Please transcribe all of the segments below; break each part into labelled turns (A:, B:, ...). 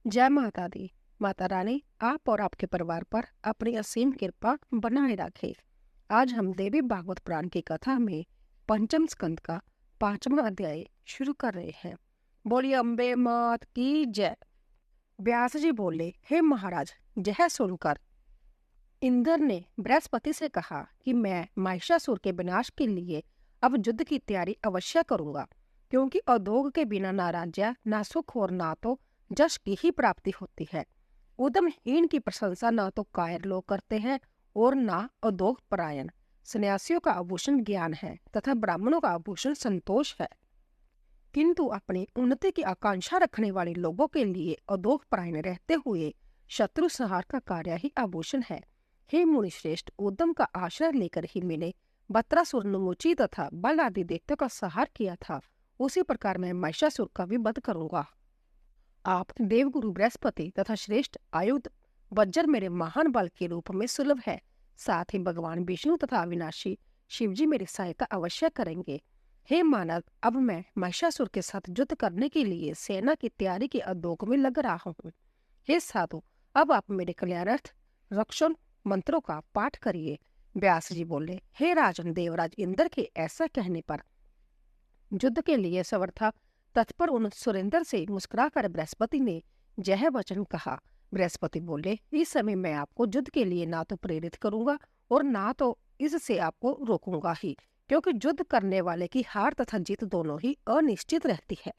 A: जय माता दी। माता रानी आप और आपके परिवार पर अपनी असीम कृपा बनाए रखे। आज हम देवी भागवत पुराण की कथा में पंचम स्कंद का 5वां अध्याय शुरू कर रहे हैं। बोलिए अम्बे मात की जय। व्यास जी बोले, हे महाराज, यह सुनकर इंद्र ने बृहस्पति से कहा कि मैं महिषासुर के विनाश के लिए अब युद्ध की तैयारी अवश्य करूंगा, क्योंकि अधोग के बिना ना राज्य, ना सुख और ना तो जश की ही प्राप्ति होती है। उद्यमहीन की प्रशंसा ना तो कायर लोग करते हैं और ना अधोग परायण। सन्यासियों का आभूषण ज्ञान है तथा ब्राह्मणों का आभूषण संतोष है, किंतु अपनी उन्नति की आकांक्षा रखने वाले लोगों के लिए अधोग परायण रहते हुए शत्रु संहार का कार्य ही आभूषण है। हे मुनि श्रेष्ठ, उद्यम का आश्रय लेकर ही मैंने बत्रासुर, नुमुची तथा बल आदि दैत्यों का संहार किया था, उसी प्रकार मैं महिषासुर का भी वध करूंगा। आप देवगुरु बृहस्पति तथा श्रेष्ठ आयुध वज्र मेरे महान बल के रूप में सुलभ है। साथ ही भगवान विष्णु तथा अविनाशी शिवजी मेरी सहायता अवश्य करेंगे। हे मानव, अब मैं महिषासुर के साथ युद्ध करने के लिए सेना की तैयारी के उद्योग में लग रहा हूँ। हे साधु, अब आप मेरे कल्याणार्थ रक्षण मंत्रों का पाठ करिए। व्यास जी बोले, हे राजन, देवराज इंद्र के ऐसा कहने पर युद्ध के लिए समर्था तत्पर उन सुरेंद्र से मुस्कुराकर बृहस्पति ने यह वचन कहा। बृहस्पति बोले, इस समय मैं आपको युद्ध के लिए ना तो प्रेरित करूंगा और ना तो इससे आपको रोकूंगा ही, क्योंकि युद्ध करने वाले की हार तथा जीत दोनों ही अनिश्चित रहती है।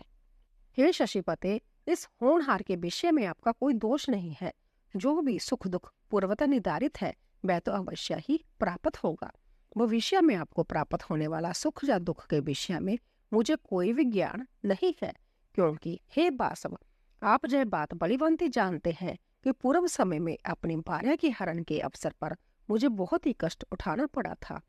A: हे शशिपते, इस होनहार के विषय में आपका कोई दोष नहीं है। जो भी सुख दुख पूर्वतः निर्धारित है वह तो अवश्य ही प्राप्त होगा। भविष्य में आपको प्राप्त होने वाला सुख या दुख के विषय में मुझे कोई भी ज्ञान नहीं है, क्योंकि हे बासव, आप यह बात बलिवंती जानते हैं कि पूर्व समय में अपनी भार्या के हरण के अवसर पर मुझे बहुत ही कष्ट उठाना पड़ा था।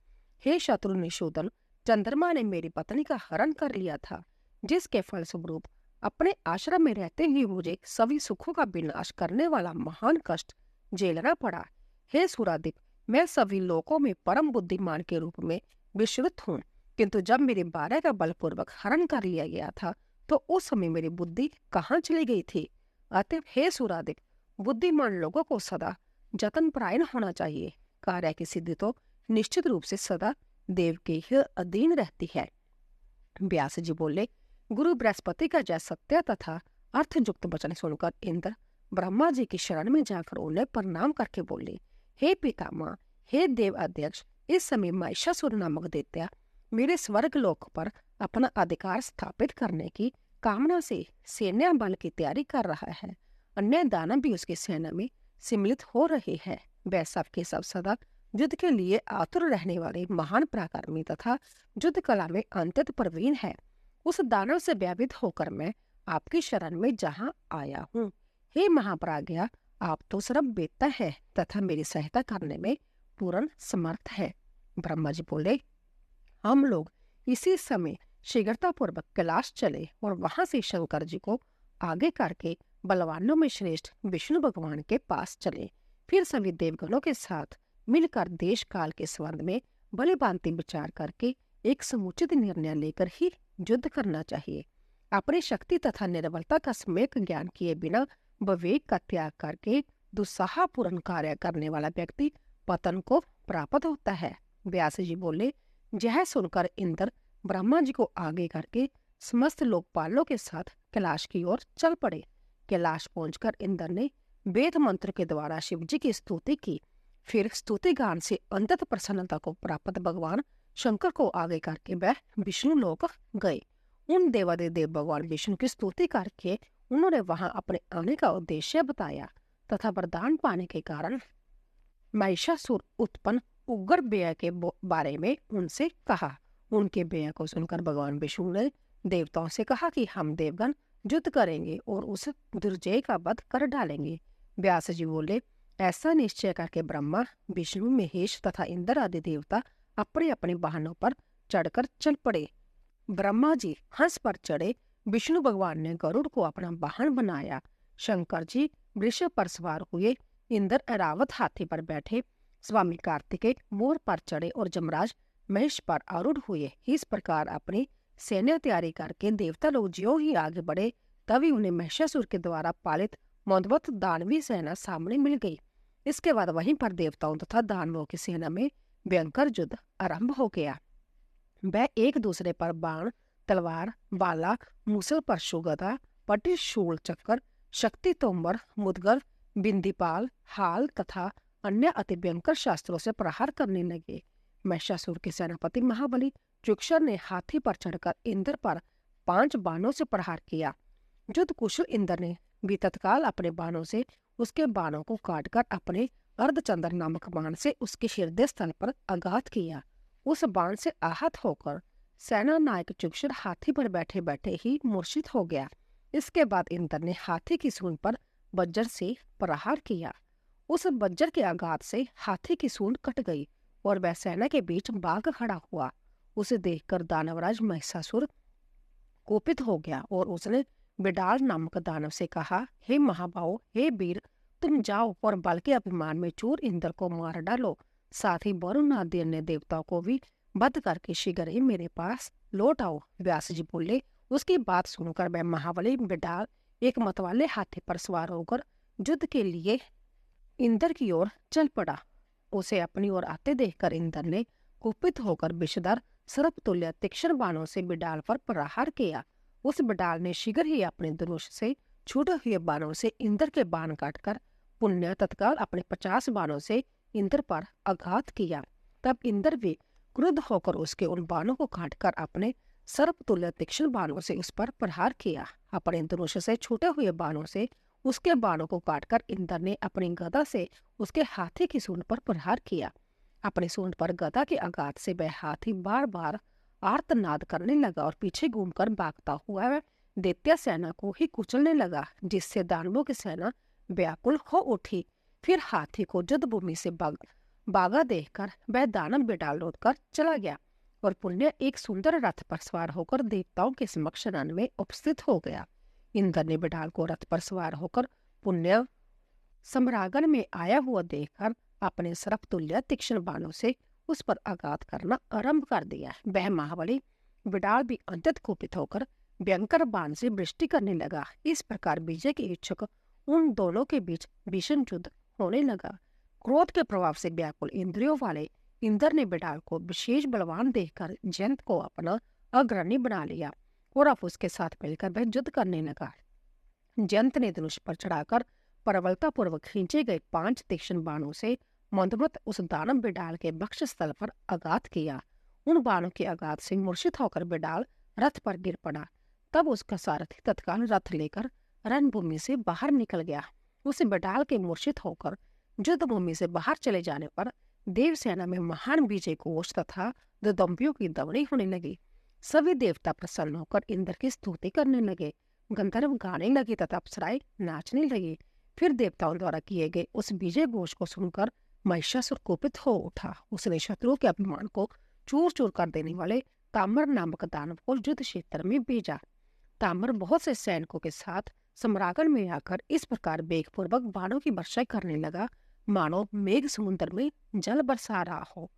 A: हे शत्रु निषूदन, चंद्रमा ने मेरी पत्नी का हरण कर लिया था, जिसके फलस्वरूप अपने आश्रम में रहते ही मुझे सभी सुखों का विनाश करने वाला महान कष्ट झेलना पड़ा। हे सुरादिप, मैं सभी लोकों में परम बुद्धिमान के रूप में विश्रुत हूँ, किंतु जब मेरे भार्या का बलपूर्वक हरण कर लिया गया था तो उस समय मेरी बुद्धि कहाँ चली गई थी। अतः हे सुरादिप, बुद्धिमान लोगों को सदा जतन परायण होना चाहिए। कार्य की सिद्धि तो निश्चित रूप से सदा देव के ही अधीन रहती है। व्यास जी बोले, गुरु बृहस्पति का जय सत्य तथा अर्थयुक्त वचन सुनकर इंद्र ब्रह्मा जी की शरण में जाकर उन्हें प्रणाम करके बोले, हे पितामह, हे देव अध्यक्ष, इस समय महिषासुर नामक दैत्य मेरे स्वर्ग लोक पर अपना अधिकार स्थापित करने की कामना से सैन्य बल की तैयारी कर रहा है। अन्य दानव भी उसकी सेना में सम्मिलित हो रहे हैं। वह सब के सब सदा युद्ध के लिए आतुर रहने वाले महान पराक्रमी तथा युद्ध कला में अत्यंत प्रवीण है। उस दानव से व्यापित होकर मैं आपकी शरण में जहाँ आया हूँ। हे महाप्राज्ञा, आप तो सर्व वेत्ता है तथा मेरी सहायता करने में पूर्ण समर्थ है। ब्रह्मा जी बोले, हम लोग इसी समय शीघ्रता पूर्वक कैलाश चले और वहां से शंकर जी को आगे करके बलवानों में श्रेष्ठ विष्णु भगवान के पास चले। फिर सभी देवगणों के साथ मिलकर देश काल के संबंध में भली भांति विचार करके एक समुचित निर्णय लेकर ही युद्ध करना चाहिए। अपनी शक्ति तथा निर्बलता का सम्यक ज्ञान किए बिना विवेक का त्याग करके दुस्साहपूर्ण कार्य करने वाला व्यक्ति पतन को प्राप्त होता है। व्यास जी बोले, यह सुनकर इंद्र ब्रह्मा जी को आगे करके समस्त लोकपालों के साथ कैलाश की ओर चल पड़े। कैलाश पहुंचकर इंद्र ने वेद मंत्र के द्वारा शिव जी की स्तुति की। फिर स्तुति गान से अनंत प्रसन्नता को प्राप्त भगवान शंकर को आगे करके वह विष्णु लोक गए। उन देवादिदेव भगवान विष्णु की स्तुति करके उन्होंने वहां अपने आने का उद्देश्य बताया तथा वरदान पाने के कारण महिषासुर उत्पन्न उग्र व्यय के बारे में उनसे कहा। उनके व्यय को सुनकर भगवान विष्णु ने देवताओं से कहा कि हम देवगण युद्ध करेंगे और उस दुर्जय का वध कर डालेंगे। व्यास जी बोले, ऐसा निश्चय करके ब्रह्मा, विष्णु, महेश तथा इंद्र आदि देवता अपने अपने वाहनों पर चढ़कर चल पड़े। ब्रह्मा जी हंस पर चढ़े, विष्णु भगवान ने गरुड़ को अपना वाहन बनाया, शंकर जी वृषभ पर सवार हुए, इंद्र ऐरावत हाथी पर बैठे, स्वामी कार्तिकेय मोर पर चढ़े और जमराज महेश पर आरूढ़ हुए। इस प्रकार अपनी सैन्य तैयारी करके देवता लोग ज्यों ही आगे बढ़े तभी उन्हें महिषासुर के द्वारा पालित मौनवत दानवी सेना सामने मिल गई। इसके बाद वहीं पर देवताओं तथा दानवों की सेना में भयंकर युद्ध आरंभ हो गया। वह एक दूसरे पर बाण, तलवार, भाला, मूसल, परशु, गदा, पटी, शूल, चक्कर, शक्ति तोमर, मुदगर, बिंदीपाल, हाल तथा अन्य अति भयंकर शास्त्रों से प्रहार करने लगे। महिषासुर के सेनापति महाबली चुक्षर ने हाथी पर चढ़कर इंद्र पर 5 बाणों से प्रहार किया। युद्ध कुशल इंद्र ने भी तत्काल अपने बाणों से उसके बाणों को काटकर अपने अर्धचंद्र नामक बाण से उसके हृदय स्थल पर आघात किया। उस बाण से आहत होकर सेना नायक चुक्षर हाथी पर बैठे बैठे ही मूर्छित हो गया। इसके बाद इंद्र ने हाथी की सूंड पर वज्र से प्रहार किया। उस वज्र के आघात से हाथी की सूंड कट गई और वह सेना के बीच बाघ खड़ा हुआ। उसे देखकर दानवराज महिषासुर कोपित हो गया और उसने बिडाल नामक दानव से कहा, हे महाबाहो, हे वीर, तुम जाओ और बल के अभिमान में चूर इंद्र को मार डालो। साथ ही वरुण आदि अन्य देवताओं को भी वध करके शीघ्र ही मेरे पास लौट आओ। व्यास जी बोले। उसकी बात सुनकर वह महाबली बिडाल एक मतवाले हाथी पर सवार होकर युद्ध के लिए इंद्र की ओर चल पड़ा। उसे अपनी ओर आते देखकर इंद्र ने कुपित होकर विषधर सर्पतुल्य तीक्ष्ण बाणों से बिडाल पर प्रहार किया। उस बिडाल ने शीघ्र ही अपने धनुष से छूटे हुए बाणों से इंद्र के बाण काटकर पुण्य तत्काल अपने 50 बाणों से इंद्र पर आघात किया। तब इंद्र भी क्रुद्ध होकर उसके उन बाणों को काटकर अपने सर्पतुल्य तीक्ष्ण बाणों से उस पर प्रहार किया। अपने धनुष से छूटे हुए बाणों से उसके बाणों को काटकर इंद्र ने अपनी गदा से उसके हाथी की सूंड पर प्रहार किया। अपनी सूंड पर गदा के आघात से वह हाथी बार बार आर्तनाद करने लगा और पीछे घूमकर भागता हुआ वह दैत्य सेना को ही कुचलने लगा, जिससे दानवों की सेना व्याकुल हो उठी। फिर हाथी को युद्ध भूमि से भागा देखकर वह दानव बिडाल लौटकर चला गया और पुण्य एक सुंदर रथ पर सवार होकर देवताओं के समक्ष रण में उपस्थित हो गया। इंद्र ने बिडाल को रथ पर सवार होकर पुण्य सम्रागन में आया हुआ देखकर अपने सर्पतुल्य तीक्ष्ण बाणों से उस पर आघात करना आरंभ कर दिया। वह महाबली बिडाल भी अत्यंत कुपित होकर भयंकर बाण से वृष्टि करने लगा। इस प्रकार विजय के इच्छुक उन दोनों के बीच भीषण युद्ध होने लगा। क्रोध के प्रभाव से व्याकुल इंद्रियों वाले इंद्र ने बिडाल को विशेष बलवान देखकर जयंत को अपना अग्रणी बना लिया और अब उसके साथ मिलकर वह युद्ध करने लगा। जयंत ने धनुष पर चढ़ाकर प्रबलता पूर्वक खींचे गए 5 तीक्ष्ण बाणों से मंदमत उस दानव बिडाल के वक्ष स्थल पर आघात किया। उन बाणों के आघात से मूर्छित होकर बिडाल रथ पर गिर पड़ा। तब उसका सारथी तत्काल रथ लेकर रणभूमि से बाहर निकल गया। उसे बिडाल के मूर्छित होकर युद्ध भूमि से बाहर चले जाने पर देवसेना में महान विजय घोष तथा दंभियों की दौड़ी होने लगी। सभी देवता प्रसन्न होकर इंद्र की स्तुति करने लगे, गंधर्व गाने लगे तथा अप्सराएं नाचने लगी। फिर देवताओं द्वारा किए गए उस विजय घोष को सुनकर महिषासुर कुपित हो उठा। उसने शत्रुओं के अभिमान को चूर चूर कर देने वाले ताम्र नामक दानव को युद्ध क्षेत्र में भेजा। ताम्र बहुत से सैनिकों के साथ सम्रागण में आकर इस प्रकार वेगपूर्वक बाणों की वर्षा करने लगा, मानो मेघ समुद्र में जल बरसा रहा हो।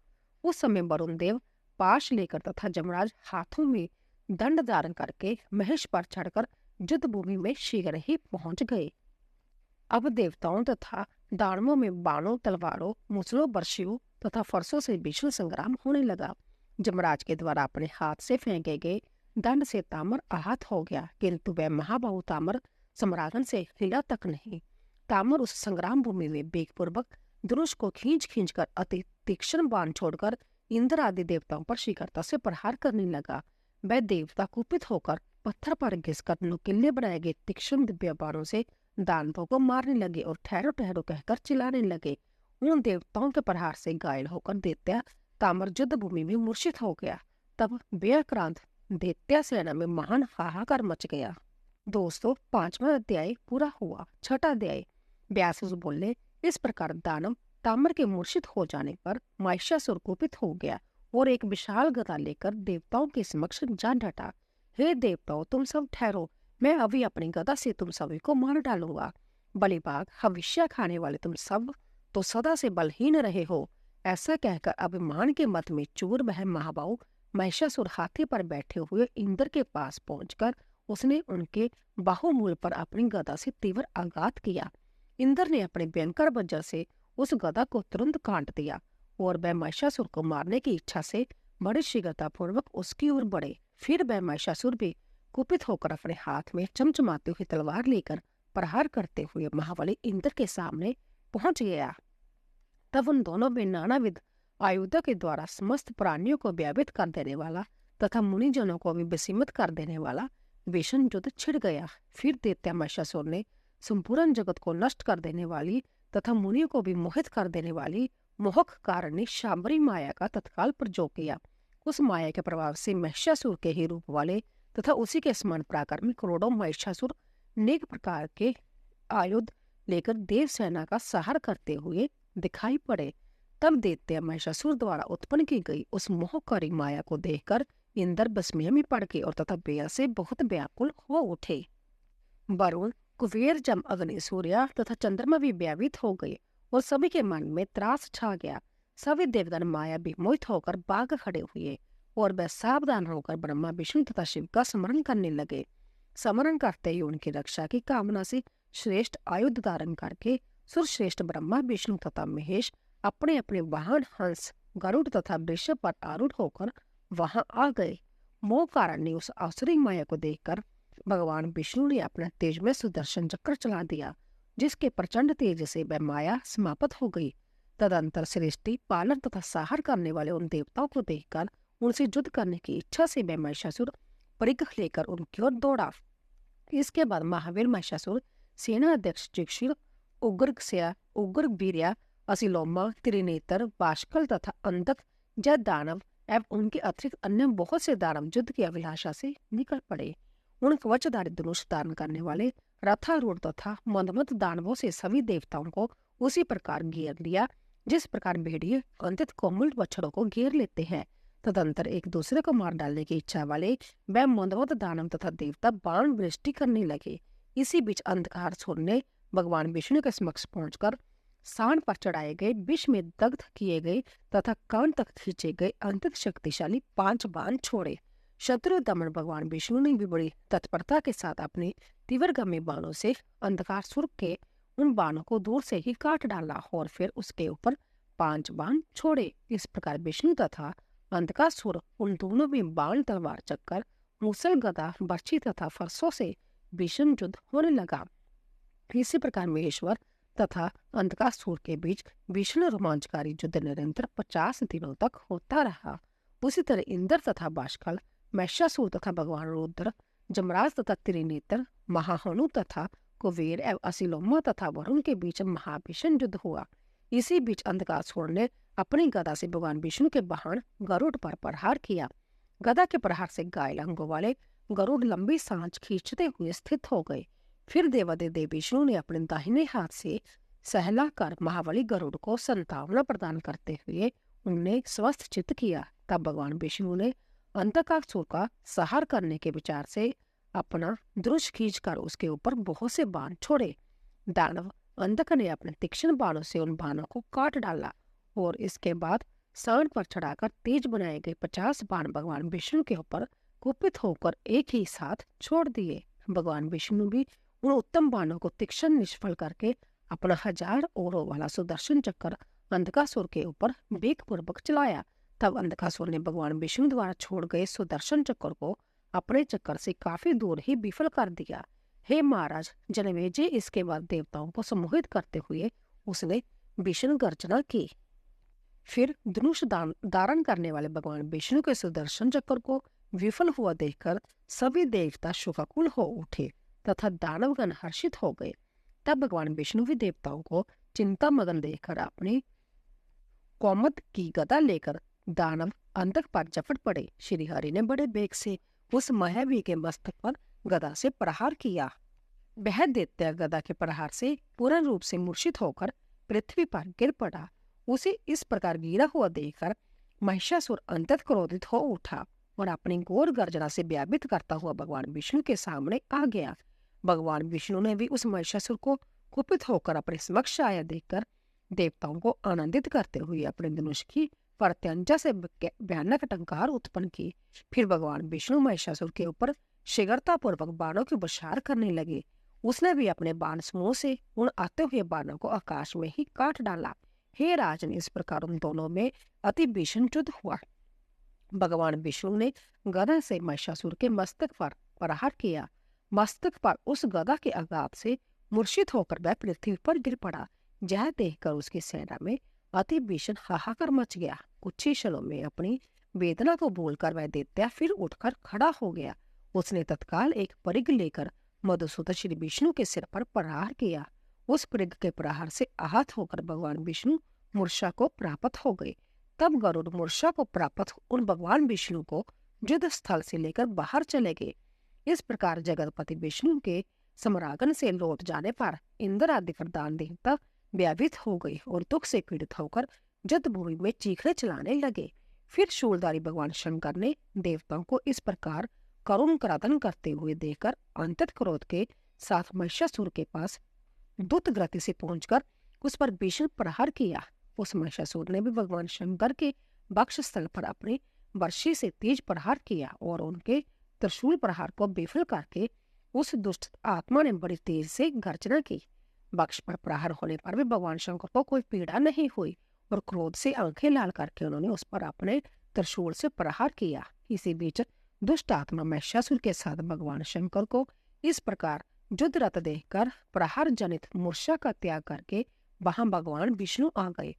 A: उस समय वरुण देव पाश लेकर तथा जमराज हाथों में दंड धारण करके महेश पर चढ़कर युद्ध भूमि में शीघ्र ही पहुंच गए। अब देवताओं तथा दानवों में बाणों, तलवारों, मूसलों, बर्शियों तथा फरसों से भीषण संग्राम होने लगा। जमराज के द्वारा अपने हाथ से फेंके गए दंड से ताम्र आहत हो गया, किंतु वह महाबाहु ताम्र सम्रागन से हिला तक नहीं। ताम्र उस संग्राम भूमि में वेगपूर्वक धनुष को खींच खींच कर अति तीक्ष्ण बाण छोड़कर इंद्र आदि देवताओं पर शीघ्रता से प्रहार करने लगा। वह देवता कुपित होकर पत्थर पर घिसकर नुकीले बनाए गए तीक्ष्ण दिव्य बाणों से दानवों को मारने लगे और ठहरो ठहरो कहकर चिल्लाने लगे। उन देवताओं के प्रहार से घायल होकर दैत्य ताम्र युद्ध भूमि में मूर्छित हो गया। तब व्यक्रांत दैत्य सेना में महान हाहाकार मच गया। दोस्तों, 5वां अध्याय पूरा हुआ। 6ठा अध्याय। व्यासुर बोले, इस प्रकार दानव ताम्र के मूर्छित हो जाने पर महिषासुर कुपित हो गया और एक विशाल गदा लेकर देवताओं के समक्ष जा डटा। हे देवताओं, तुम सब ठहरो, मैं अभी अपनी गदा से तुम सभी को मार डालूंगा। बलिबाग, हविष्य खाने वाले तुम सब तो सदा से बलहीन रहे हो। ऐसा कहकर अभिमान के मत में चूर वह महाबाहु महिषासुर हाथी पर बैठे हुए इंद्र के पास पहुंचकर उसने उनके बाहुमूल पर अपनी गदा से तीव्र आघात किया। इंद्र ने अपने भयंकर वज्र से उस गदा को तुरंत काट दिया और वह महिषासुर को मारने की इच्छा से बड़ी शीघ्रतापूर्वक उसकी ओर बढ़े। फिर वह महिषासुर भी कुपित होकर अपने हाथ में चमचमाती हुई तलवार लेकर प्रहार करते हुए महाबली इंद्र के सामने पहुंच गया। तब उन दोनों में नानाविध आयुधों के द्वारा समस्त प्राणियों को व्यापित कर देने वाला तथा मुनिजनों को भी विस्मित कर देने वाला भीषण युद्ध छिड़ गया। फिर दैत्य महिषासुर ने संपूर्ण जगत को नष्ट कर देने वाली तथा मुनियों को भी मोहित कर देने वाली मोहक कारिणी शांबरी माया का तत्काल प्रयोग किया। उस माया के प्रभाव से महिषासुर के ही रूप वाले तथा उसी के समान पराक्रमी करोड़ों महिषासुर अनेक प्रकार के आयुध लेकर देव सेना का सहार करते हुए दिखाई पड़े। तब दैत्य महिषासुर द्वारा उत्पन्न की गई उस मोहकारी माया को देखकर इंद्र विस्मय में पड़ गए और तथा बेया से बहुत व्याकुल हो उठे। वरुण, कुबेर, जम, अग्नि, सूर्य तथा चंद्रमा भी व्यापित हो गए और सभी के मन में त्रास छा गया। सभी देवगण माया भी मोहित होकर भाग खड़े हुए और वह सावधान होकर ब्रह्मा, विष्णु तथा शिव का स्मरण करने लगे। स्मरण करते ही उनकी रक्षा की कामना से श्रेष्ठ आयुध धारण करके सुरश्रेष्ठ ब्रह्मा, विष्णु तथा महेश अपने अपने वाहन हंस, गरुड़ तथा वृषभ पर आरूढ़ होकर वहां आ गए। मोह कारण ने उस आसुरी माया को देखकर भगवान विष्णु ने अपना तेज में सुदर्शन चक्र चला दिया, जिसके प्रचंड तेज से वह माया समाप्त हो गई। तदंतर सृष्टि पालन तथा सहार करने वाले उन देवताओं को देखकर उनसे युद्ध करने की इच्छा से वह महिषासुर परिग्रह लेकर उनकी ओर दौड़ा। इसके बाद महावीर महिषासुर, सेना अध्यक्ष चिक्षुर, उग्र वीर्या, असिलोमा, त्रिनेत्र, बाष्कल तथा अंधक जय दानव एवं उनके अतिरिक्त अन्य बहुत से दानव युद्ध की अभिलाषा से निकल पड़े। उन कवचधारी धनुष धारण करने वाले रथारूढ़ तथा मंदमत दानवों से सभी देवताओं को उसी प्रकार घेर लिया जिस प्रकार भेड़िए अंतित कोमल बछड़ों को घेर लेते हैं। तदंतर एक दूसरे को मार डालने की इच्छा वाले वह मंदमत दानव तथा देवता बाण वृष्टि करने लगे। इसी बीच अंधकार छोड़ने भगवान विष्णु के समक्ष पहुंचकर सांड पर चढ़ाए गए, विष में दग्ध किए गए तथा कान तक खींचे गए अंतित शक्तिशाली 5 बाण छोड़े। शत्रु दमन भगवान विष्णु ने भी बड़ी तत्परता के साथ अपने तीव्रगामी बाणों से अंधकारसुर के उन बाणों को दूर से ही काट डाला और फिर उसके ऊपर 5 बाण छोड़े। इस प्रकार विष्णु तथा अंधकारसुर उन दोनों में बाण, तलवार, चक्कर, मूसल, गदा, बर्छी तथा फरसों से भीषण युद्ध होने लगा। इसी प्रकार महेश्वर तथा अंधकारसुर के बीच भीषण रोमांचकारी युद्ध निरंतर 50 दिनों तक होता रहा। उसी तरह इंद्र तथा बाष्कल, महिषासुर तथा भगवान रुद्र, जमराज तथा त्रिनेत्र, महाहनु तथा कुबेर एवं असिलोमा तथा वरुण के बीच महाभीषण युद्ध हुआ। इसी बीच अंधकारसुर ने अपनी गदा से भगवान विष्णु के वाहन गरुड़ पर प्रहार किया। गदा के प्रहार से घायल अंगों वाले गरुड़ लंबी सांस खींचते हुए स्थित हो गए। फिर देवादिदेव विष्णु ने अपने दाहिने हाथ से सहला कर महाबली गरुड़ को संतावना प्रदान करते हुए उन्हें स्वस्थ चित्त किया। तब भगवान विष्णु ने अंधकारसुर का संहार करने के विचार से अपना धनुष खींचकर उसके ऊपर बहुत से बाण छोड़े। दानव अंधक ने अपने तीक्ष्ण बाणों से उन बाणों को काट डाला और इसके बाद सांड पर चढ़ाकर तेज बनाए गए 50 बाण भगवान विष्णु के ऊपर कुपित होकर एक ही साथ छोड़ दिए। भगवान विष्णु भी उन उत्तम बाणों को तीक्ष्ण निष्फल करके अपना 1000 ओरों वाला सुदर्शन चक्र अंधकासुर के ऊपर वेगपूर्वक चलाया। तब अंधकासुर ने भगवान विष्णु द्वारा छोड़ गए सुदर्शन चक्र को अपने चक्कर से काफी दूर ही विफल कर दिया। हे महाराज जनमेजय, इसके बाद देवताओं को सम्मोहित करते हुए उसने भीषण गर्जना की। फिर धनुष धारण करने वाले भगवान विष्णु के सुदर्शन चक्र को विफल हुआ देखकर सभी देवता शोकाकुल हो उठे तथा दानवगण हर्षित हो गए। तब भगवान विष्णु भी देवताओं को चिंता मगन देखकर अपनी कौमद की गदा लेकर दानव अंधक पर झपट पड़े। श्री हरि ने बड़े वेग से उस महावीर के मस्तक पर गदा से प्रहार किया। वह दैत्य गदा के प्रहार से पूर्ण रूप से मूर्छित होकर पृथ्वी पर गिर पड़ा। उसे इस प्रकार गिरा हुआ देखकर महिषासुर अंतत क्रोधित हो उठा और अपनी घोर गर्जना से व्यापित करता हुआ भगवान विष्णु के सामने आ गया। भगवान विष्णु ने भी उस महिषासुर को कुपित होकर अपने समक्ष आया देखकर देवताओं को आनंदित करते हुए अपने धनुष की प्रत्यंचा से भयानक टंकार उत्पन्न की। फिर भगवान विष्णु महिषासुर के ऊपर शीघ्रतापूर्वक बाणों की बौछार करने लगे। उसने भी अपने बाण समूह से उन आते हुए बाणों को आकाश में ही काट डाला। हे राजन, इस प्रकार उन दोनों में अति भीषण युद्ध हुआ। भगवान विष्णु ने गदा से महिषासुर के मस्तक पर प्रहार किया। मस्तक पर उस गदा के आघात से मूर्छित होकर वह पृथ्वी पर गिर पड़ा। यह देखकर उसकी सेना में अति भीषण हाहाकार मच गया। कुछ ही क्षणों में अपनी वेदना को भूलकर वह दैत्य फिर उठकर खड़ा हो गया। उसने तत्काल एक परिघ लेकर मधुसूदन श्री विष्णु के सिर पर प्रहार किया। उस परिघ के प्रहार से आहत होकर भगवान विष्णु मूर्छा को प्राप्त हो गए। तब गरुड़ मूर्छा को प्राप्त उन भगवान विष्णु को युद्ध स्थल से लेकर बाहर चले गए। इस प्रकार जगतपति विष्णु के सम्रागन से लौट जाने पर इंद्र आदि प्रधान देवता व्याधित हो गए और दुख से पीड़ित होकर युद्ध भूमि में चीखने चलाने लगे। फिर शूलधारी भगवान शंकर ने देवताओं को इस प्रकार करुण क्रदन करते हुए देखकर अंतत क्रोध के साथ महिषासुर के पास द्रुत गति से पहुंचकर उस पर भीषण प्रहार किया। उस महिषासुर ने भी भगवान शंकर के वक्ष स्थल पर अपने बर्छी से तेज प्रहार किया और उनके त्रिशूल प्रहार को विफल करके उस दुष्ट आत्मा ने बड़ी तेज से गर्जना की। वक्ष पर प्रहार होने पर भी भगवान शंकर को कोई पीड़ा नहीं हुई और क्रोध से आंखें लाल करके उन्होंने उस पर अपने त्रिशूल से प्रहार किया। इसी बीच दुष्ट आत्मा महिषासुर के साथ भगवान शंकर को इस प्रकार युद्धरत देखकर प्रहार जनित मूर्छा का त्याग करके वहां भगवान विष्णु आ गए।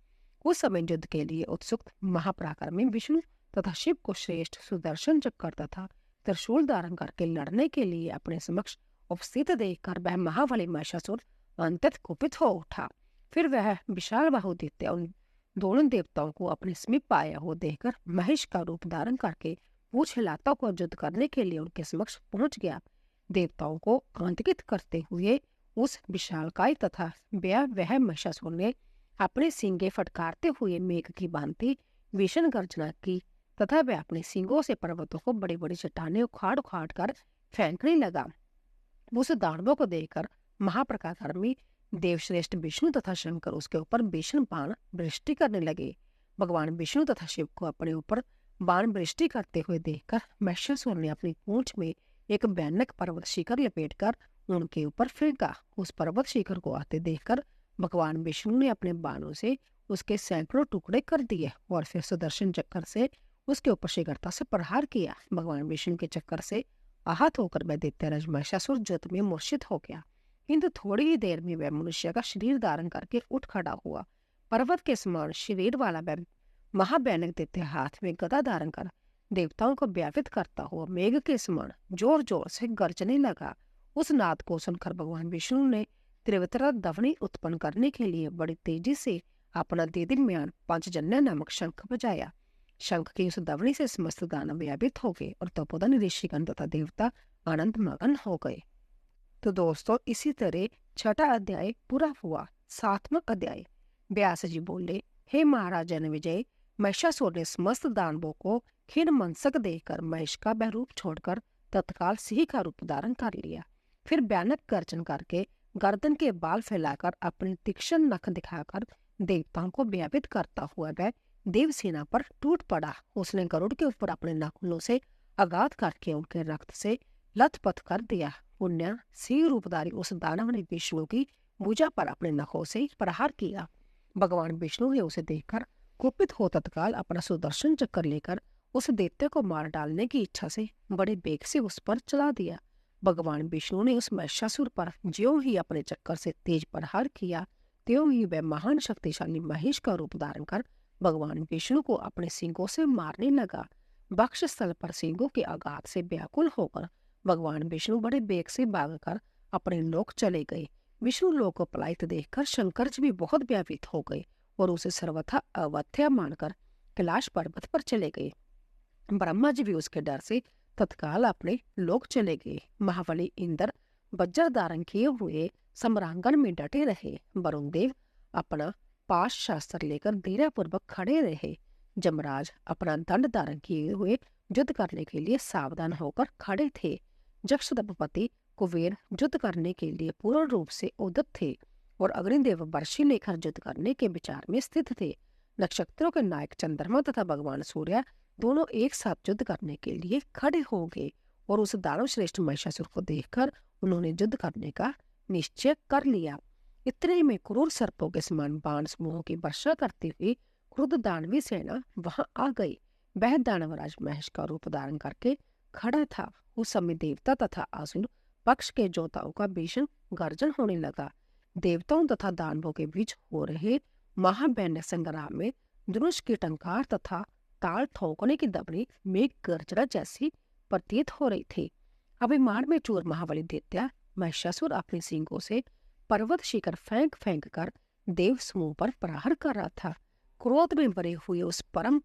A: उस समय युद्ध के लिए उत्सुक महापराक्रमी विष्णु तथा शिव को श्रेष्ठ सुदर्शन चक्र तथा त्रिशूल धारण करके लड़ने के लिए अपने समक्ष उपस्थित देखकर वह महाबली महिषासुर अंतत कुपित हो उठा। फिर वह विशाल बाहुदित्य उन दोनों देवताओं को अपने समीप आया हो देखकर महेश का रूप धारण करके पूछ हिलाता हुआ युद्ध करने के लिए उनके समक्ष पहुंच गया। देवताओं को आंतकित करते हुए उस विशालकाय तथा वह महिषासुर ने अपने सींगे फटकारते हुए मेघ की भांति भीषण गर्जना की तथा वह अपने सींगों से पर्वतों को बड़ी बड़ी चट्टानें उखाड़ उखाड़ कर फेंकने लगा। उस दानवों को देखकर महाप्रकाशर्मी देवश्रेष्ठ विष्णु तथा शंकर उसके ऊपर भीषण बाण वृष्टि करने लगे। भगवान विष्णु तथा शिव को अपने ऊपर बाण वृष्टि करते हुए देखकर महिषासुर ने अपनी पूंछ में एक भयानक पर्वत शिखर लपेटकर उनके ऊपर फेंका। उस पर्वत शिखर को आते देखकर भगवान विष्णु ने अपने बाणों से उसके सैकड़ों टुकड़े कर दिए और फिर सुदर्शन चक्कर से उसके ऊपर शीघ्रता से प्रहार किया। भगवान विष्णु के चक्कर से आहत होकर वह दैत्यराज महिषासुर युद्ध में मूर्छित हो गया, किंतु थोड़ी ही देर में वह मनुष्य का शरीर धारण करके उठ खड़ा हुआ। पर्वत के समान शरीर वाला वह महाभयानक दैत्य हाथ में गदा धारण कर देवताओं को व्यापित करता हुआ मेघ के समान जोर जोर से गरजने लगा। उस नाद को सुनकर भगवान विष्णु ने त्रिवत्र ध्वनि उत्पन्न करने के लिए बड़ी तेजी से अपना देदीम्यान पंचजन्य नामक शंख बजाया। शंख की उस ध्वनि से समस्त दानव व्यापित हो गए और तपोधन ऋषिगण तथा देवता आनंद मगन हो गए। तो दोस्तों, इसी तरह छठा अध्याय पूरा हुआ। सातवां अध्याय। व्यास जी बोले, हे महाराज जनविजय, महिषासुर ने समस्त दानवों को क्षीण मनसक देकर महेश का वह रूप छोड़कर तत्काल सिंह का रूप धारण कर लिया। फिर भयानक गर्जन करके गर्दन के बाल फैलाकर अपने तीक्ष्ण नख दिखाकर देवताओं को व्यापित करता हुआ वह देवसेना पर टूट पड़ा। उसने गरुड़ के ऊपर अपने नाखूनों से आघात करके उनके रक्त से लथपथ कर दिया। पुण्य सिंह रूपधारी उस दानव ने विष्णु की भुजा पर अपने नखों से प्रहार किया। भगवान विष्णु ने उसे देखकर कुपित हो तत्काल अपना सुदर्शन चक्कर लेकर उस दैत्य को मार डालने की इच्छा से बड़े वेग से उस पर चला दिया। भगवान विष्णु ने उस महिषासुर पर ज्यों ही अपने चक्कर से तेज प्रहार किया, त्यों ही वह महान शक्तिशाली महेश का रूप धारण कर भगवान विष्णु को अपने सींगों से मारने लगा। वक्ष स्थल पर सींगों के आघात से व्याकुल होकर भगवान विष्णु बड़े वेग से भागकर अपने लोक चले गए। विष्णु लोक को पलायित देखकर शंकर जी भी बहुत व्यापित हो गए और उसे सर्वथा अवध्या मानकर कैलाश पर्वत पर चले गए। ब्रह्मा जी भी उसके डर से तत्काल अपने लोक चले गए। महाबली इंद्र वज्र धारण किए हुए सम्रांगण में डटे रहे। वरुण देव अपना पाश शास्त्र लेकर धीरपूर्वक खड़े रहे। जमराज अपना दंड धारण किए हुए युद्ध करने के लिए सावधान होकर खड़े थे। जक्ष दंपति कुबेर युद्ध करने के लिए पूर्ण रूप से उद्यत थे और अग्निदेव वर्षी लेकर युद्ध करने के विचार में स्थित थे। नक्षत्रों के नायक चंद्रमा तथा भगवान सूर्य दोनों एक साथ युद्ध करने के लिए खड़े हो गए और उस दानव श्रेष्ठ महिषासुर को देखकर उन्होंने युद्ध करने का निश्चय कर लिया। इतने में क्रूर सर्पों के समान बाण समूहों की वर्षा करती हुई क्रुद्ध दानवी सेना वहां आ गई। वह दानवराज महेश का रूप धारण करके खड़ा था। उस समय देवता तथा असुर पक्ष के योद्धाओं का भीषण गर्जन होने लगा। देवताओं तथा दानवों के बीच हो रहे महाभयानक संग्राम में धनुष की टंकार तथा ताल ठोकने की दबड़ी मेघ गर्जना जैसी प्रतीत हो रही थी। अभिमान में चूर महाबली दैत्य महिषासुर अपने सींगों से पर्वत शिखर फेंक फेंक कर देव समूह पर प्रहार कर रहा था। क्रोध में भरे हुए उस परम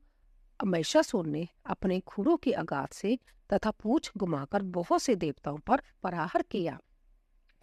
A: महिषासुर ने अपने खुरों की आघात से तथा पूंछ घुमाकर बहुत से देवताओं पर प्रहार किया।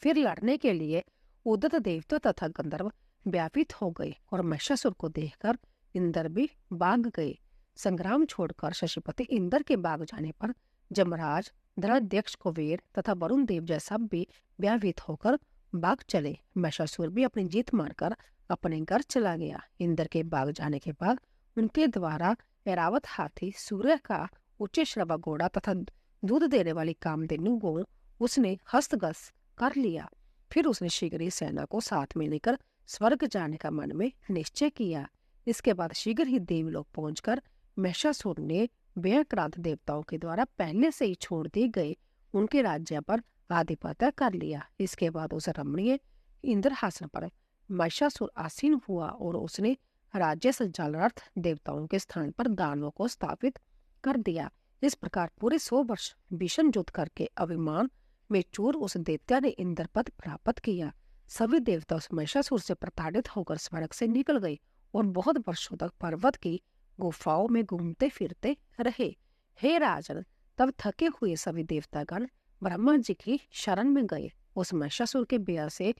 A: फिर लड़ने के लिए उद्यत देवता तथा गंधर्व व्यापित हो गए और महिषासुर को देखकर इंद्र भी भाग गए। संग्राम छोड़कर शशिपति इंद्र के भाग जाने पर जमराज, धनाध्यक्ष कुबेर तथा वरुण देव जैसा भी व्यापित होकर भाग चले। महिषासुर भी अपनी जीत मारकर अपने घर चला गया। इंद्र के भाग जाने के बाद उनके द्वारा ऐरावत हाथी, सूर्य का उच्च श्रवा घोड़ा तथा दूध देने वाली कामधेनु गौ उसने हस्तगत कर लिया। फिर उसने शीघ्र ही सेना को साथ में लेकर स्वर्ग जाने का मन में निश्चय किया। इसके बाद शीघ्र ही देवलोक पहुंचकर महिषासुर ने भयंक्रांत देवताओं के द्वारा पहले से ही छोड़ दिए गए उनके राज्य पर आधिपत्य कर लिया। इसके बाद उस रमणीय इंद्रहासन पर महिषासुर आसीन हुआ और उसने राज्य संचालनार्थ देवताओं के स्थान पर दानवों को स्थापित कर दिया। इस प्रकार पूरे 100 वर्ष भीषण युद्ध करके अभिमान में चूर उस दैत्य ने इंद्र पद प्राप्त किया। सभी देवता उस महिषासुर से प्रताड़ित होकर स्वर्ग से निकल गए और बहुत वर्षों तक पर्वत की गुफाओं में घूमते फिरते रहे। हे राजन, तब थके हुए सभी देवतागण ब्रह्मा जी की शरण में गए। उस महिषासुर के भय से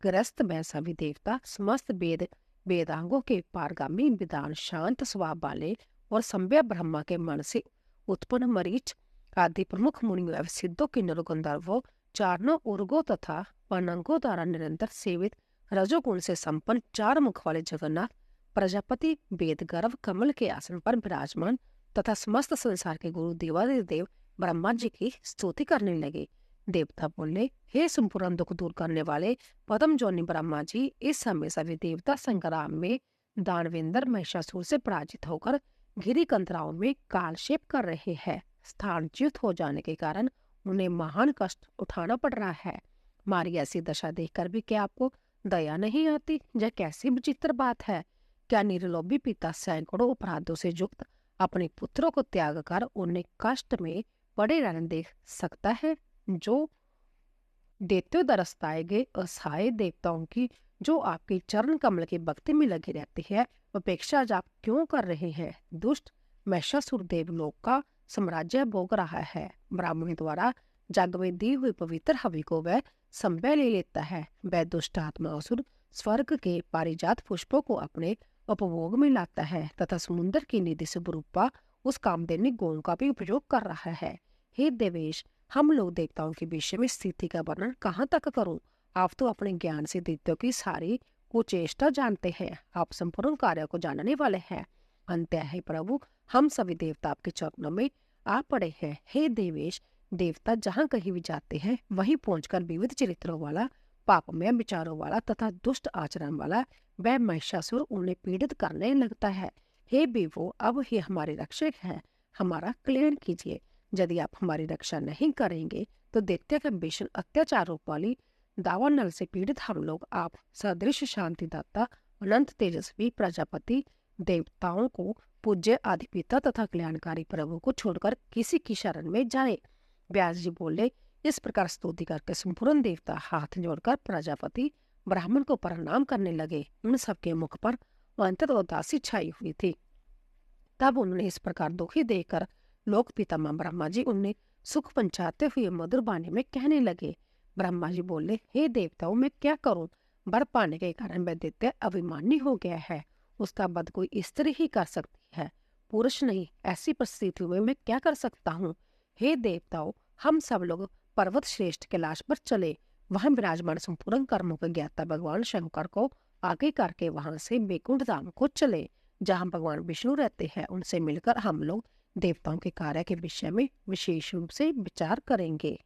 A: ग्रस्त वह सभी देवता समस्त वेदांगों के पारगामी, विधान, शांत स्वभाव वाले और संभ्य ब्रह्मा के मन से उत्पन्न मरीच आदि प्रमुख मुनियों एवं सिद्धों के नरगंधर्वों, चारणों, उर्गों तथा पनंगों द्वारा निरंतर सेवित रजोगुण से संपन्न 4 मुख वाले जगन्नाथ प्रजापति वेद गर्भ कमल के आसन पर विराजमान तथा समस्त संसार के गुरु देवादिदेव ब्रह्मा जी की स्तुति करने लगे। देवता बोले, हे संपूर्ण दुख दूर करने वाले पदम जोनि ब्रह्मा जी, इस समय सभी देवता संग्राम में दानवेंद्र महिषासुर से पराजित होकर गिरी कंतराओं में कालक्षेप कर रहे हैं। स्थानच्युत हो जाने के कारण उन्हें महान कष्ट उठाना पड़ रहा है। हमारी ऐसी दशा देखकर भी क्या आपको दया नहीं आती? यह कैसी विचित्र बात है। क्या निर्लोभी पिता सैकड़ों अपराधों से युक्त अपने पुत्रों को त्याग कर उन्हें कष्ट में पड़े रहने देख सकता है? जो देते दरसताए गए असहाय देवताओं की जो आपके चरण कमल की भक्ति में लगी रहती है, अपेक्षा आज आप क्यों कर रहे हैं? दुष्ट महिषासुर देवलोक का साम्राज्य भोग रहा है। ब्राह्मणों द्वारा जग में दी हुई पवित्र हवि को वह संभय ले लेता है। वह दुष्ट आत्मा असुर स्वर्ग के पारिजात पुष्पों को अपने उपभोग में लाता है तथा समुद्र की निधि से बुरूपा उस कामधेनु गौ का भी उपयोग कर रहा है। हे देवेश, हम लोग देवताओं के विषय में स्थिति का वर्णन कहाँ तक करूं? आप तो अपने ज्ञान से दैत्यों की सारी कुचेष्टा जानते हैं। आप संपूर्ण कार्य को जानने वाले हैं। अंत है प्रभु, हम सभी देवता आपके चरणों में आ पड़े हैं। हे देवेश, देवता जहाँ कहीं भी जाते हैं वहीं पहुंचकर विविध चरित्रों वाला, पापमय विचारों वाला तथा दुष्ट आचरण वाला वह महिषासुर उन्हें पीड़ित करने लगता है। हे विभो, अब ही हमारे रक्षक है, हमारा कल्याण कीजिए। यदि आप हमारी रक्षा नहीं करेंगे तो दैत्य के भीषण अत्याचारों वाली दावानल से पीड़ित हम लोग आप सदृश शांतिदाता, अनंत तेजस्वी प्रजापति, देवताओं को पूज्य आदिपिता तथा कल्याणकारी प्रभु को छोड़कर किसी की शरण में जाए। व्यास जी बोले, इस प्रकार स्तुति करके संपूर्ण देवता हाथ जोड़कर प्रजापति ब्राह्मण को प्रणाम करने लगे। उन सबके मुख पर अंतत उदासी छाई हुई थी। तब उन्होंने इस प्रकार दुखी देखकर लोक पितामह ब्रह्मा जी उन्हें सुख पंचाते हुए मधुर वाणी में कहने लगे। ब्रह्मा जी बोले, हे देवताओं, मैं क्या करूं? वर पाने के कारण वह दैत्य अभिमानी हो गया है। उसका वध कोई स्त्री ही कर सकती है, पुरुष नहीं। ऐसी परिस्थिति में मैं क्या कर सकता हूँ? हे देवताओं, हम सब लोग पर्वत श्रेष्ठ कैलाश पर चले। वहां विराजमान संपूर्ण कर्मों के ज्ञाता भगवान शंकर को आगे करके वहां से वैकुंठ धाम को चले, जहां भगवान विष्णु रहते हैं। उनसे मिलकर हम लोग देवताओं के कार्य के विषय में विशेष रूप से विचार करेंगे।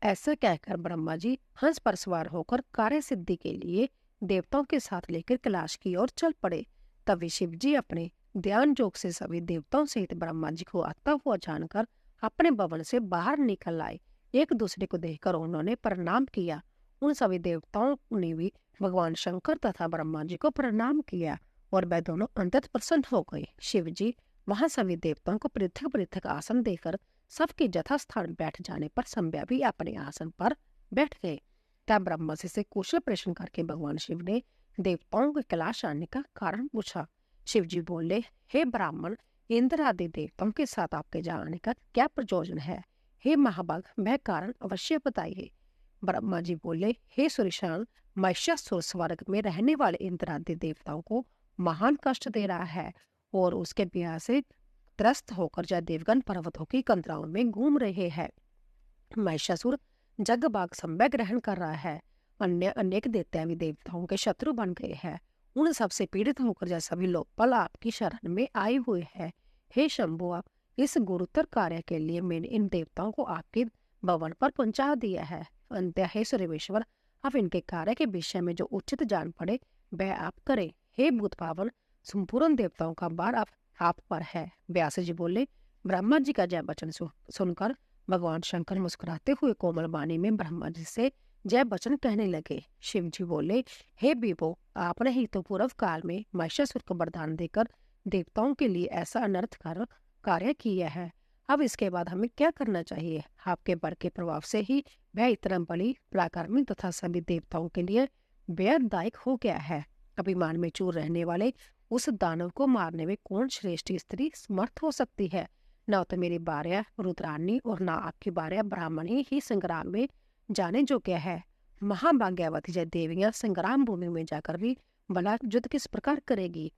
A: ऐसा कहकर ब्रह्मा जी हंस पर सवार होकर कार्य सिद्धि के लिए देवताओं के साथ लेकर कैलाश की ओर चल पड़े। तभी शिव जी अपने ध्यान योग से सभी देवताओं सहित ब्रह्मा जी को आता हुआ जानकर अपने भवन से बाहर निकल आए। एक दूसरे को देखकर उन्होंने प्रणाम किया। उन सभी देवताओं ने भी भगवान शंकर तथा ब्रह्मा जी को प्रणाम किया और वे दोनों अंतत प्रसन्न हो गए। शिव जी वहां सभी देवताओं को पृथक पृथक आसन देकर सबके यथास्थान बैठ जाने पर संध्या भी अपने आसन पर बैठ गए। तब ब्रह्मा जी से कुशल प्रश्न करके भगवान शिव ने देवताओं को कैलाश आने का कारण पूछा। शिव जी बोले, हे ब्राह्मण, इंद्र आदि देवताओं के साथ आपके जाने का क्या प्रयोजन है? हे महाभाग, वह कारण अवश्य बताइए। ब्रह्मा जी बोले, हे सुरेशान, महिषासुर स्वर्ग में रहने वाले इंद्र आदि देवताओं को महान कष्ट दे रहा है और उसके ब्याह से त्रस्त होकर जय देवगन पर्वतों की कंदराओं में घूम रहे हैं। महिषासुर जगबाग संभय ग्रहण कर रहा है। अन्य अनेक दैत्य देवताओं के शत्रु बन गए हैं। उन सबसे पीड़ित होकर जय सभी लोकपाल आपकी शरण में आए हुए हैं। हे शंभु, आप इस गुरुतर कार्य के लिए मैंने इन देवताओं को आपके भवन पर पहुंचा दिया है। अंत्य हे सूर्येश्वर, आप इनके कार्य के विषय में जो उचित जान पड़े वह आप करें। हे भूत पावन, संपूर्ण देवताओं का बार आप पर है। व्यास जी बोले, ब्रह्मा जी का जय वचन सुनकर भगवान शंकर मुस्कुराते हुए कोमल वाणी में ब्रह्मा जी से जय वचन कहने लगे। शिव जी बोले, हे विभो, आपने ही तो पूर्व काल में महिषासुर को वरदान देकर देवताओं के लिए ऐसा अनर्थकर कार्य किया है। अब इसके बाद हमें क्या करना चाहिए? आपके वर के प्रभाव से ही वह इतना बड़ी पराक्रमी तथा सभी देवताओं के लिए बेहददायक हो गया है। अभिमान में चूर रहने वाले उस दानव को मारने में कौन श्रेष्ठ स्त्री समर्थ हो सकती है? न तो मेरी भार्या रुद्राणी और न आपकी भार्या ब्राह्मणी ही संग्राम में जाने जो क्या है। महाभाग्यवती जय देवियां संग्राम भूमि में जाकर भी भला युद्ध किस प्रकार करेगी?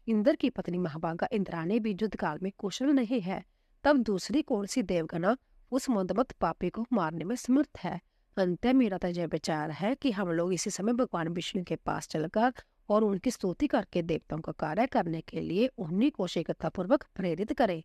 A: इंद्र की पत्नी महाभागा इंद्राणी भी युद्ध काल में कुशल नहीं है, तब दूसरी कौन सी देवगना उस मंदमत पापी को मारने में समर्थ है? अंत मेरा तो यह विचार है कि हम लोग इसी समय भगवान विष्णु के पास चलकर और उनकी स्तुति करके देवताओं का कार्य करने के लिए उन्हीं को शीघ्रतापूर्वक प्रेरित करें।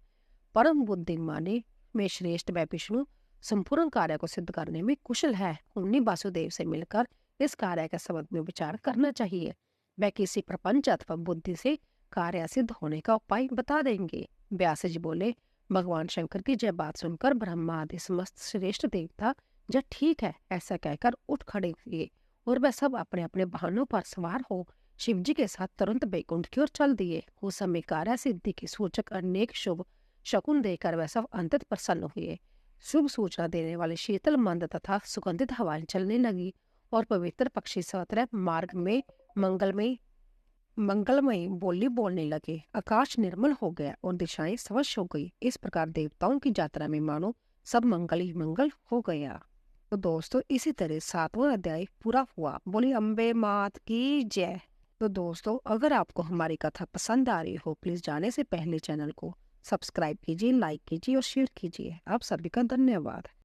A: परम बुद्धिमानी में श्रेष्ठ वह विष्णु संपूर्ण कार्य को सिद्ध करने में कुशल है। उन्हीं वासुदेव से मिलकर इस कार्य के संबंध में विचार करना चाहिए। वह किसी प्रपंच अथवा बुद्धि से कार्य सिद्ध होने का उपाय बता देंगे। व्यास जी बोले, भगवान शंकर की जय बात सुनकर ब्रह्मा आदि समस्त श्रेष्ठ देवता जब ठीक है ऐसा कहकर उठ खड़े हुए और वह सब अपने अपने वाहनों पर सवार हो शिव जी के साथ तुरंत बैकुंठ की ओर चल दिए। उस समय कार्य सिद्धि के सूचक अनेक शुभ शकुन देकर वह सब अंतत प्रसन्न हुए। शुभ सूचना देने वाले शीतल मंद तथा सुगंधित हवाएं चलने लगी और पवित्र पक्षी सत्र मार्ग में मंगलमयी बोली बोलने लगे। आकाश निर्मल हो गया और दिशाएं स्वच्छ हो गई। इस प्रकार देवताओं की यात्रा में मानो सब मंगल ही मंगल हो गया। तो दोस्तों, इसी तरह 7वां अध्याय पूरा हुआ। बोली अम्बे मात की जय। तो दोस्तों, अगर आपको हमारी कथा पसंद आ रही हो, प्लीज जाने से पहले चैनल को सब्सक्राइब कीजिए, लाइक कीजिए और शेयर कीजिए। आप सभी का धन्यवाद।